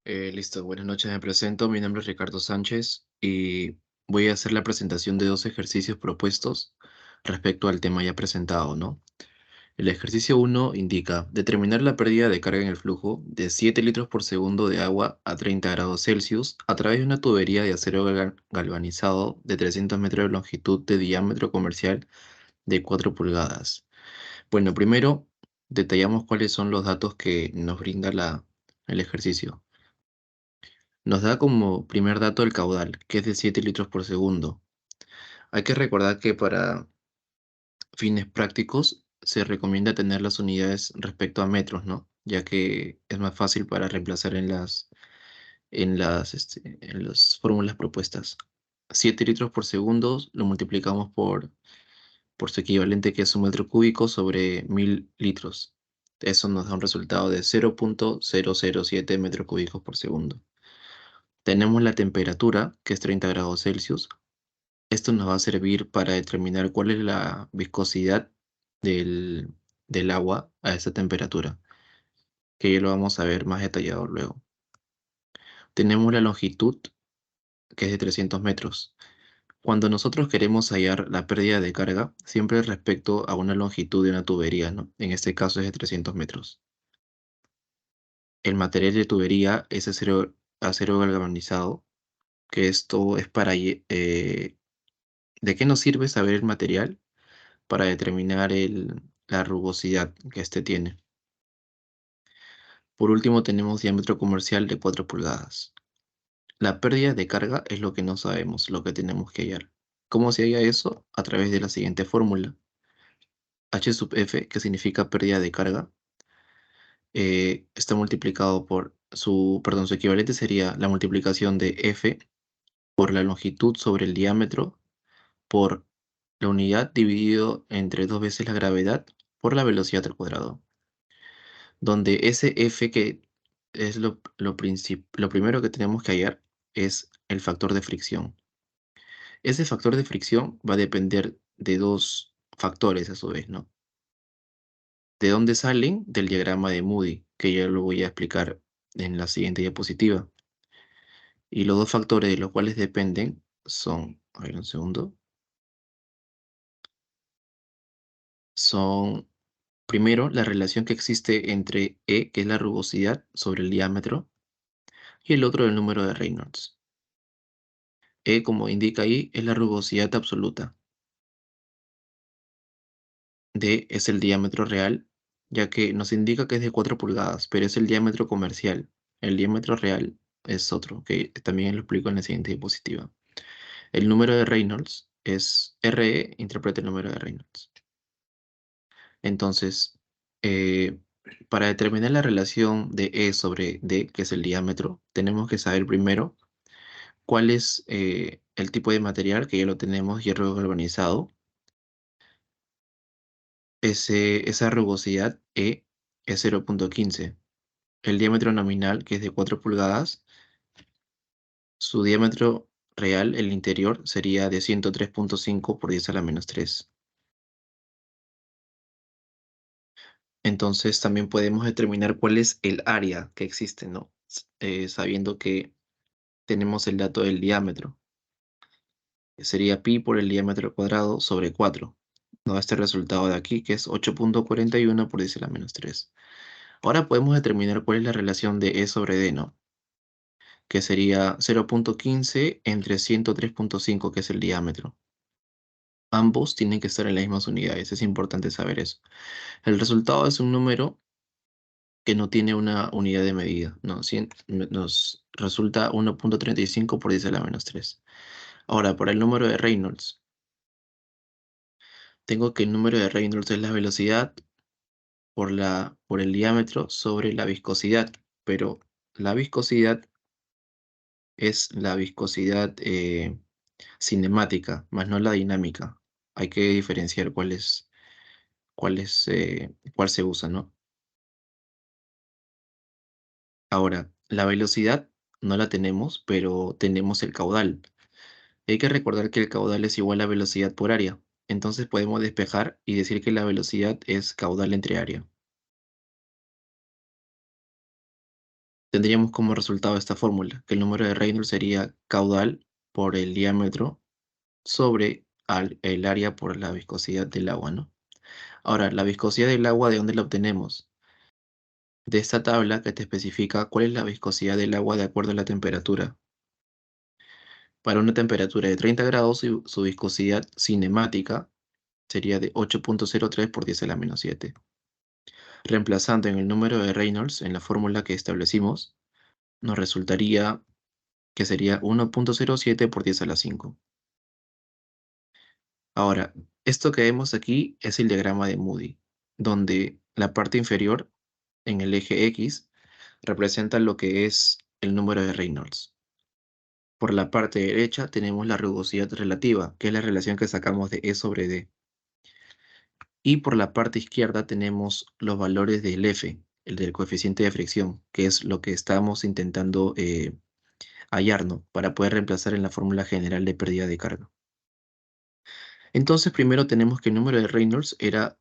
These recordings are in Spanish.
Listo, buenas noches, me presento. Mi nombre es Ricardo Sánchez y voy a hacer la presentación de dos ejercicios propuestos respecto al tema ya presentado, ¿no? El ejercicio uno indica determinar la pérdida de carga en el flujo de 7 litros por segundo de agua a 30 grados Celsius a través de una tubería de acero galvanizado de 300 metros de longitud de diámetro comercial de 4 pulgadas. Bueno, primero detallamos cuáles son los datos que nos brinda el ejercicio. Nos da como primer dato el caudal, que es de 7 litros por segundo. Hay que recordar que para fines prácticos se recomienda tener las unidades respecto a metros, ¿no? Ya que es más fácil para reemplazar en las fórmulas propuestas. 7 litros por segundo lo multiplicamos por su equivalente, que es un metro cúbico sobre 1000 litros. Eso nos da un resultado de 0,007 metros cúbicos por segundo. Tenemos la temperatura, que es 30 grados Celsius. Esto nos va a servir para determinar cuál es la viscosidad del, del agua a esa temperatura, que ya lo vamos a ver más detallado luego. Tenemos la longitud, que es de 300 metros. Cuando nosotros queremos hallar la pérdida de carga, siempre respecto a una longitud de una tubería, ¿no? En este caso es de 300 metros. El material de tubería es acero galvanizado, que esto es ¿de qué nos sirve saber el material? Para determinar la rugosidad que éste tiene. Por último, tenemos diámetro comercial de 4 pulgadas. La pérdida de carga es lo que no sabemos, lo que tenemos que hallar. ¿Cómo se halla eso? A través de la siguiente fórmula. H sub F, que significa pérdida de carga, está multiplicado por su equivalente sería la multiplicación de F por la longitud sobre el diámetro por la unidad dividido entre dos veces la gravedad por la velocidad al cuadrado, donde ese F, que es lo primero que tenemos que hallar, es el factor de fricción. Ese factor de fricción va a depender de dos factores a su vez, ¿no? ¿De dónde salen? Del diagrama de Moody, que ya lo voy a explicar en la siguiente diapositiva. Y los dos factores de los cuales dependen son, a ver un segundo, son primero la relación que existe entre E, que es la rugosidad sobre el diámetro, y el otro el número de Reynolds. E, como indica ahí, es la rugosidad absoluta. D es el diámetro real, ya que nos indica que es de 4 pulgadas, pero es el diámetro comercial. El diámetro real es otro, que también lo explico en la siguiente diapositiva. El número de Reynolds es RE, interpreta el número de Reynolds. Entonces, eh, para determinar la relación de E sobre D, que es el diámetro, tenemos que saber primero cuál es el tipo de material, que ya lo tenemos, hierro galvanizado. Esa rugosidad E es 0,15. El diámetro nominal, que es de 4 pulgadas, su diámetro real, el interior, sería de 103,5 por 10 a la menos 3. Entonces también podemos determinar cuál es el área que existe, ¿no? Sabiendo que tenemos el dato del diámetro, que sería pi por el diámetro cuadrado sobre 4. Nos da este resultado de aquí, que es 8,41 por 10 a la menos 3. Ahora podemos determinar cuál es la relación de E sobre D, ¿no? Que sería 0,15 entre 103,5, que es el diámetro. Ambos tienen que estar en las mismas unidades, es importante saber eso. El resultado es un número que no tiene una unidad de medida, ¿no? Nos resulta 1,35 por 10 a la menos 3. Ahora, para el número de Reynolds, tengo que el número de Reynolds es la velocidad por el diámetro sobre la viscosidad, pero la viscosidad es la viscosidad cinemática, más no la dinámica. Hay que diferenciar cuál se usa, ¿no? Ahora, la velocidad no la tenemos, pero tenemos el caudal. Hay que recordar que el caudal es igual a velocidad por área. Entonces podemos despejar y decir que la velocidad es caudal entre área. tendríamos como resultado esta fórmula, que el número de Reynolds sería caudal por el diámetro sobre el área por la viscosidad del agua, ¿no? Ahora, la viscosidad del agua, ¿de dónde la obtenemos? De esta tabla que te especifica cuál es la viscosidad del agua de acuerdo a la temperatura. Para una temperatura de 30 grados, su viscosidad cinemática sería de 8,03 por 10 a la menos 7. Reemplazando en el número de Reynolds en la fórmula que establecimos, nos resultaría que sería 1,07 por 10 a la 5. Ahora, esto que vemos aquí es el diagrama de Moody, donde la parte inferior, en el eje X, representa lo que es el número de Reynolds. Por la parte derecha tenemos la rugosidad relativa, que es la relación que sacamos de E sobre D. Y por la parte izquierda tenemos los valores del F, el del coeficiente de fricción, que es lo que estamos intentando hallar, ¿no? Para poder reemplazar en la fórmula general de pérdida de carga. Entonces primero tenemos que el número de Reynolds era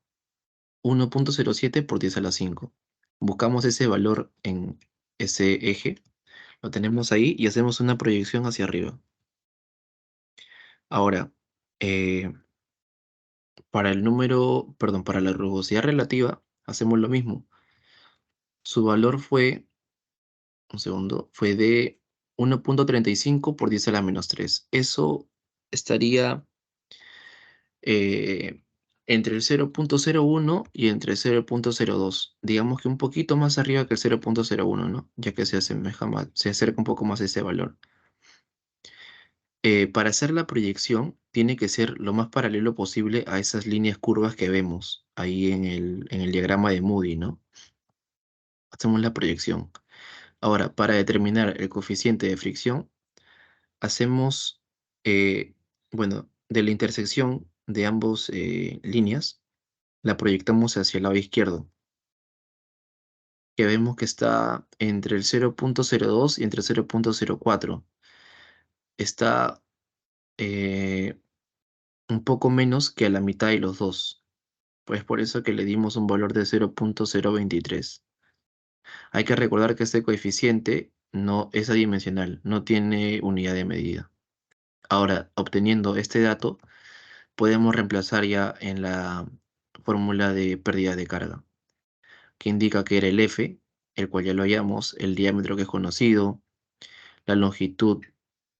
1,07 por 10 a la 5. Buscamos ese valor en ese eje, lo tenemos ahí y hacemos una proyección hacia arriba. Ahora, eh, para el número, perdón, para la rugosidad relativa, hacemos lo mismo. Su valor fue, un segundo, fue de 1,35 por 10 a la menos 3. Eso estaría eh, entre el 0,01 y entre 0,02. Digamos que un poquito más arriba que el 0,01, ¿no? Ya que se asemeja más, se acerca un poco más a ese valor. Para hacer la proyección, tiene que ser lo más paralelo posible a esas líneas curvas que vemos ahí en el diagrama de Moody, ¿no? Hacemos la proyección. Ahora, para determinar el coeficiente de fricción, hacemos, eh, bueno, de la intersección de ambas líneas, la proyectamos hacia el lado izquierdo, que vemos que está entre el 0,02 y entre 0,04. Está un poco menos que a la mitad de los dos. Pues por eso que le dimos un valor de 0,023. Hay que recordar que este coeficiente no es adimensional, no tiene unidad de medida. Ahora, obteniendo este dato, podemos reemplazar ya en la fórmula de pérdida de carga, que indica que era el F, el cual ya lo hallamos, el diámetro que es conocido, la longitud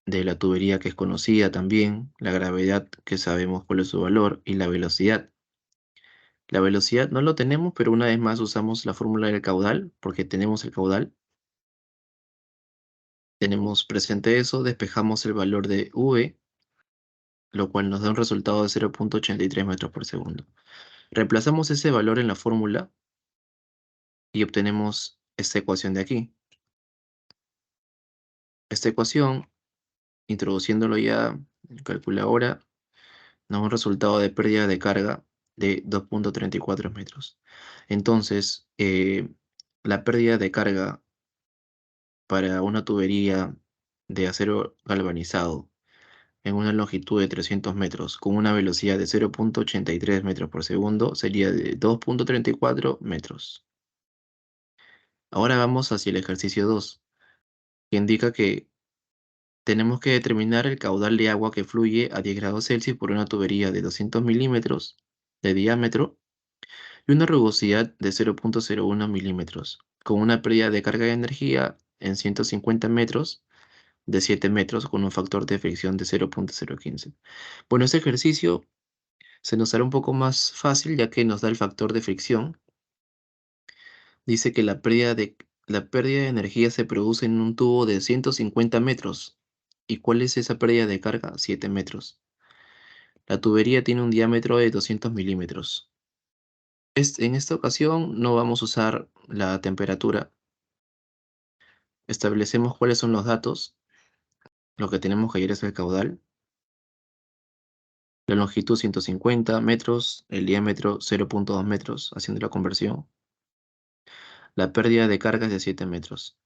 de la tubería que es conocida también, la gravedad que sabemos cuál es su valor y la velocidad. La velocidad no lo tenemos, pero una vez más usamos la fórmula del caudal, porque tenemos el caudal. Tenemos presente eso, despejamos el valor de V, lo cual nos da un resultado de 0,83 metros por segundo. Reemplazamos ese valor en la fórmula y obtenemos esta ecuación de aquí. Esta ecuación, introduciéndolo ya en calculadora, nos da un resultado de pérdida de carga de 2,34 metros. Entonces, la pérdida de carga para una tubería de acero galvanizado en una longitud de 300 metros con una velocidad de 0,83 metros por segundo sería de 2,34 metros. Ahora vamos hacia el ejercicio 2, que indica que tenemos que determinar el caudal de agua que fluye a 10 grados Celsius por una tubería de 200 milímetros de diámetro y una rugosidad de 0,01 milímetros, con una pérdida de carga de energía en 150 metros de 7 metros con un factor de fricción de 0,015. Bueno, este ejercicio se nos hará un poco más fácil ya que nos da el factor de fricción. Dice que la pérdida de energía se produce en un tubo de 150 metros. ¿Y cuál es esa pérdida de carga? 7 metros. La tubería tiene un diámetro de 200 milímetros. En esta ocasión no vamos a usar la temperatura. Establecemos cuáles son los datos. Lo que tenemos que hallar es el caudal. La longitud 150 metros, el diámetro 0,2 metros, haciendo la conversión. La pérdida de carga es de 7 metros.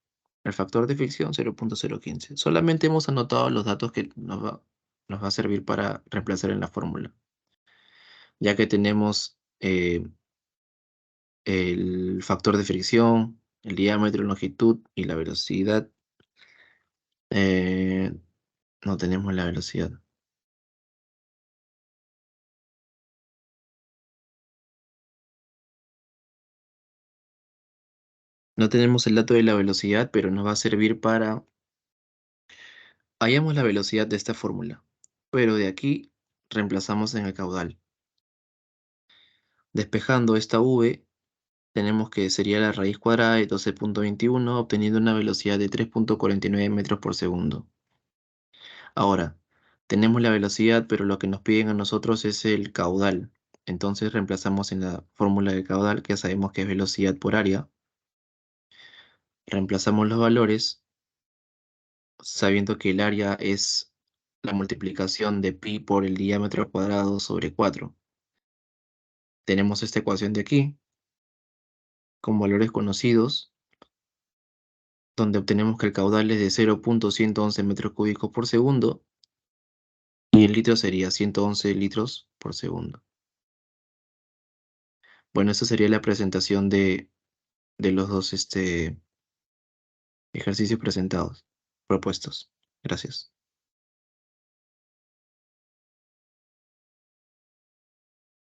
El factor de fricción 0,015. Solamente hemos anotado los datos que nos va a servir para reemplazar en la fórmula, ya que tenemos el factor de fricción, el diámetro, longitud y la velocidad. Eh, no tenemos la velocidad. No tenemos el dato de la velocidad, pero nos va a servir para... Hallamos la velocidad de esta fórmula, pero de aquí reemplazamos en el caudal. Despejando esta v, tenemos que sería la raíz cuadrada de 12,21, obteniendo una velocidad de 3,49 metros por segundo. Ahora, tenemos la velocidad, pero lo que nos piden a nosotros es el caudal. Entonces reemplazamos en la fórmula del caudal, que ya sabemos que es velocidad por área. Reemplazamos los valores, sabiendo que el área es la multiplicación de pi por el diámetro cuadrado sobre 4. Tenemos esta ecuación de aquí, con valores conocidos, donde obtenemos que el caudal es de 0,111 metros cúbicos por segundo y el litro sería 111 litros por segundo. Bueno, esa sería la presentación de los dos ejercicios propuestos. Gracias.